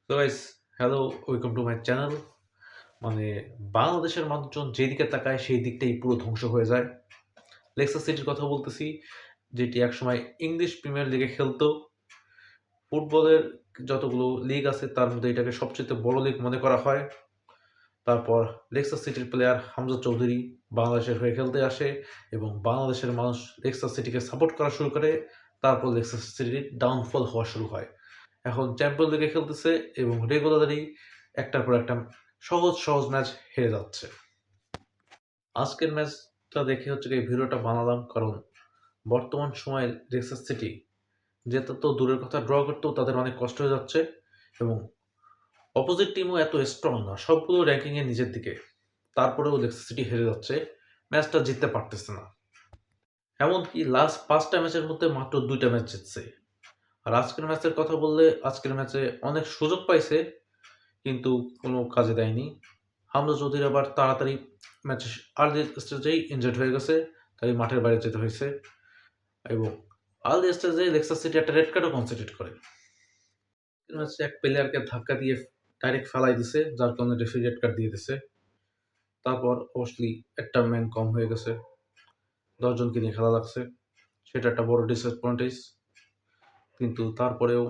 তো guys, hello, welcome to my channel. মানে বাংলাদেশের মানুষজন যেদিকে তাকায় সেই দিকটাই পুরো ধ্বংস হয়ে যায়। লেক্সাস সিটির কথা বলতেছি, যেটি একসময় ইংলিশ প্রিমিয়ার লিগে খেলতো। ফুটবলের যতগুলো লিগ আছে তার মধ্যে এটাকে সবচেয়ে বড় লিগ মনে করা হয়। তারপর লেক্সাস সিটির প্লেয়ার হামজা চৌধুরী বাংলাদেশের হয়ে খেলতে আসে এবং বাংলাদেশের মানুষ লেক্সাস সিটিকে সাপোর্ট করা শুরু করে। তারপর লেক্সাস সিটির ডাউনফল হওয়া শুরু হয়। এখন চ্যাম্পিয়ন লিগে খেলতেছে এবং রেগুলারলি একটার পর একটা সহজ সহজ ম্যাচ হেরে যাচ্ছে। আজকের ম্যাচটা দেখে হচ্ছে এই ভিডিওটা বানালাম, কারণ বর্তমান সময়ে লেক্সাস সিটি জেতা তো দূরের কথা, ড্র করতেও তাদের অনেক কষ্ট হয়ে যাচ্ছে এবং অপোজিট টিমও এত স্ট্রং না, সবগুলো র্যাঙ্কিংয়ে নিজের দিকে। তারপরেও লেক্সাস সিটি হেরে যাচ্ছে, ম্যাচটা জিততে পারতেছে না। এমনকি লাস্ট 5টা ম্যাচের মধ্যে মাত্র 2টা ম্যাচ জিতছে। আর আজকের ম্যাচের কথা বললে, আজকের ম্যাচে অনেক সুযোগ পাইছে কিন্তু কোনো কাজে দেয়নি। হামজা চৌধুরী আবার তাড়াতাড়ি ম্যাচের আর্লি স্টেজেই ইনজয়ার্ড হয়ে গেছে, তাই মাঠের বাইরে যেতে হয়েছে এবং আর্লি স্টেজে লেক্সাস সিটি একটা রেড কার্ডও কনসিডার করে। ম্যাচে এক প্লেয়ারকে ধাক্কা দিয়ে ডাইরেক্ট ফেলাই দিছে, যার কারণে রেফারি রেড কার্ড দিয়ে দিছে। তারপর অবশ্যই একটা ম্যান কম হয়ে গেছে, 10 জনকে নিয়ে খেলা লাগছে, সেটা একটা বড় ডিসঅ্যাডভান্টেজ। কিন্তু তারপরেও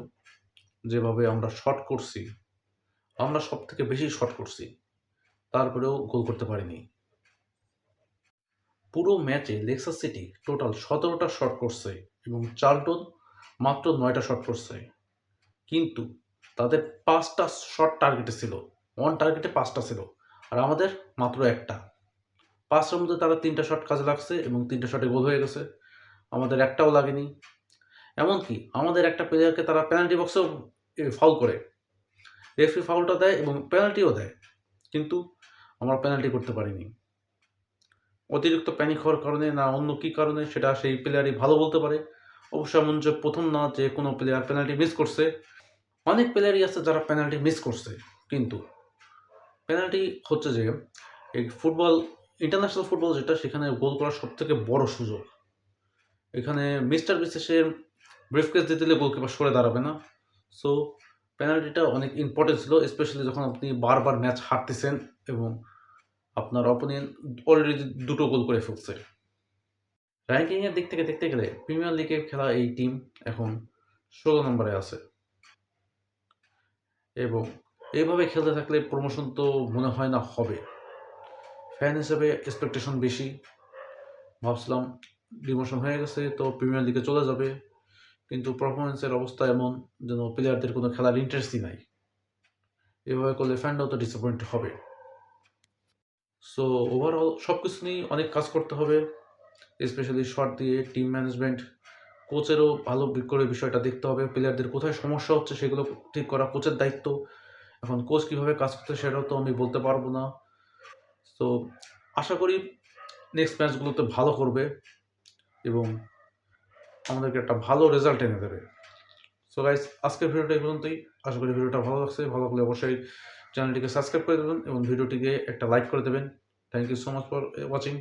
যেভাবে আমরা শট করছি, আমরা সবথেকে বেশি শট করছি, তারপরেও গোল করতে পারিনি। পুরো ম্যাচে লেক্সাস সিটি টোটাল 17টা শট করছে এবং চার্লটন মাত্র 9টা শট করছে। কিন্তু তাদের 5টা শট টার্গেটে ছিল, অন টার্গেটে 5টা ছিল, আর আমাদের মাত্র একটা। 5টার মধ্যে তারা 3টা শট কাজে লাগছে এবং 3টা শটে গোল হয়ে গেছে, আমাদের একটাও লাগেনি। এমনকি আমাদের একটা প্লেয়ারকে তারা পেনাল্টি বক্সেও ফাউল করে, রেফারি ফাউলটা দেয় এবং পেনাল্টিও দেয়, কিন্তু আমরা পেনাল্টি করতে পারিনি। অতিরিক্ত প্যানিক হওয়ার কারণে না অন্য কী কারণে, সেটা সেই প্লেয়ারই ভালো বলতে পারে। অবশ্য এমন যে প্রথম না যে কোনো প্লেয়ার পেনাল্টি মিস করছে, অনেক প্লেয়ারই আছে যারা পেনাল্টি মিস করছে। কিন্তু পেনাল্টি হচ্ছে যে এই ফুটবল, ইন্টারন্যাশনাল ফুটবল যেটা, সেখানে গোল করার সবথেকে বড় সুযোগ। এখানে মিস্টার বিশেষের ব্রিফকেস দিয়ে দিলে গোলকিপার সরে দাঁড়াবে না। সো পেনাল্টিটা অনেক ইম্পর্টেন্ট ছিল, স্পেশালি যখন আপনি বারবার ম্যাচ হারতেছেন এবং আপনার অপোনেন্ট অলরেডি 2টো গোল করে ফেলছে। র্যাঙ্কিংয়ের দিক থেকে দেখতে গেলে প্রিমিয়ার লিগে খেলা এই টিম এখন 16 নম্বরে আছে এবং এইভাবে খেলতে থাকলে প্রমোশন তো মনে হয় না হবে। ফ্যান হিসেবে এক্সপেকটেশন বেশি, ভাবছিলাম ডিমোশন হয়ে গেছে তো প্রিমিয়ার লিগে চলে যাবে, কিন্তু পারফরমেন্সের অবস্থা এমন যেন প্লেয়ারদের কোনো খেলার ইন্টারেস্টই নাই। এভাবে করলে ফ্যানরাও তো ডিসঅ্যাপয়েন্ট হবে। সো ওভারঅল সব কিছু নিয়েই অনেক কাজ করতে হবে, স্পেশালি শট দিয়ে টিম ম্যানেজমেন্ট, কোচেরও ভালো করে বিষয়টা দেখতে হবে। প্লেয়ারদের কোথায় সমস্যা হচ্ছে সেগুলো ঠিক করা কোচের দায়িত্ব। এখন কোচ কীভাবে কাজ করতে সেটাও তো আমি বলতে পারবো না। তো আশা করি নেক্সট ম্যাচগুলোতে ভালো করবে এবং আমাদেরকে একটা ভালো রেজাল্ট এনে দেবে। সো গাইস, আজকের ভিডিওটা এই পর্যন্তই। আশা করি ভিডিওটা ভালো লাগছে। ভালো লাগলে অবশ্যই চ্যানেলটিকে সাবস্ক্রাইব করে দেবেন এবং ভিডিওটিকে একটা লাইক করে দেবেন। Thank you so much for watching.